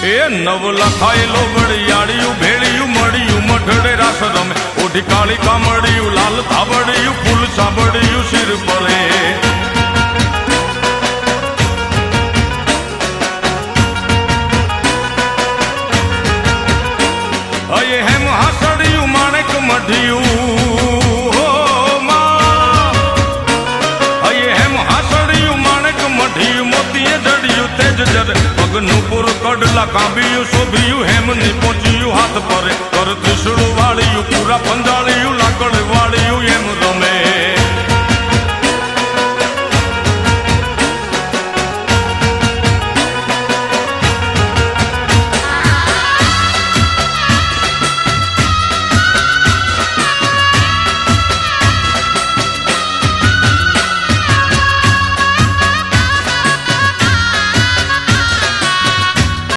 એ નવ લખાયેલો વડિયાળિયું ભેળિયું મળ્યું મઢડે રાસ રમે ઓઢી કાળી કામડિયું લાલ થાબડિયું ફૂલ સાબડિયું શિર પરે અયે હેમ હાસડિયું માણેક મઢિયું પગનું પૂર કડલા કાંબિયું શોભિયું હેમની પહોંચ્યું હાથ પરે કર ત્રિશુળ વાળિયું પૂરા પંજાળિયું